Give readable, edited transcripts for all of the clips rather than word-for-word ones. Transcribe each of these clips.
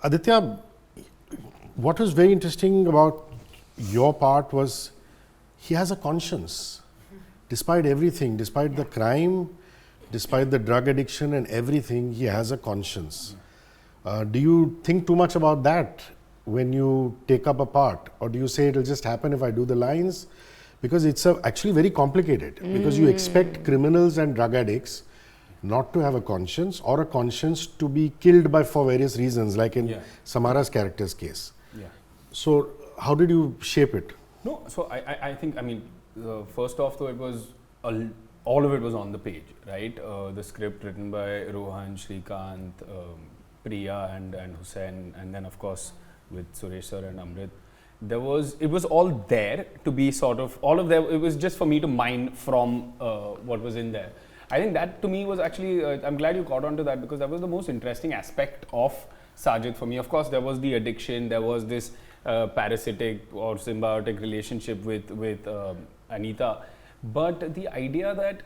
Aditya, what was very interesting about your part was he has a conscience. Despite everything, despite the crime, despite the drug addiction and everything, he has a conscience. Do you think too much about that when you take up a part? Or do you say it will just happen if I do the lines? Because it's actually very complicated. Because you expect criminals and drug addicts not to have a conscience, or a conscience to be killed by for various reasons, like in Samara's character's case. So how did you shape it? No, so I think, I mean, first off though, it was all of it was on the page, right? The script written by Rohan, Shrikant, Priya and Hussain, and then of course with Suresh sir and Amrit. It was all there to be sort of, all of them, it was just for me to mine from what was in there. I think that to me was actually, I'm glad you caught on to that, because that was the most interesting aspect of Sajid for me. Of course, there was the addiction, there was this parasitic or symbiotic relationship with Anita. But the idea that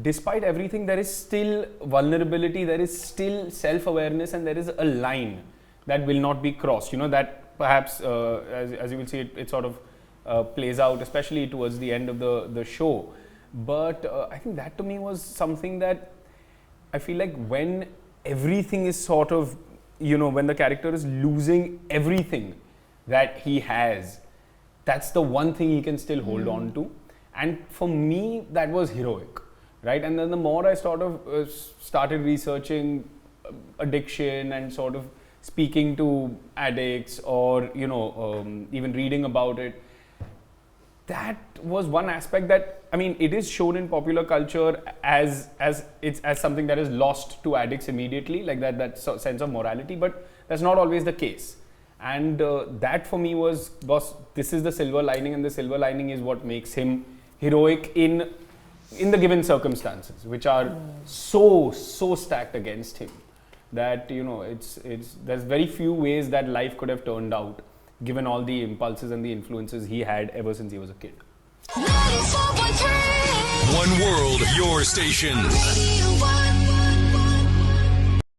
despite everything, there is still vulnerability, there is still self-awareness, and there is a line that will not be crossed. You know, that perhaps, as you will see, it sort of plays out, especially towards the end of the show. But I think that to me was something that I feel like when everything is sort of, you know, when the character is losing everything that he has, that's the one thing he can still hold on to. And for me, that was heroic, right? And then the more I sort of started researching addiction and sort of speaking to addicts, or, you know, even reading about it, that was one aspect that, I mean, it is shown in popular culture as something that is lost to addicts immediately, like that sense of morality, but that's not always the case. And that for me was this is the silver lining, and the silver lining is what makes him heroic in the given circumstances, which are so stacked against him, that, you know, there's very few ways that life could have turned out, given all the impulses and the influences he had ever since he was a kid. One world, your station.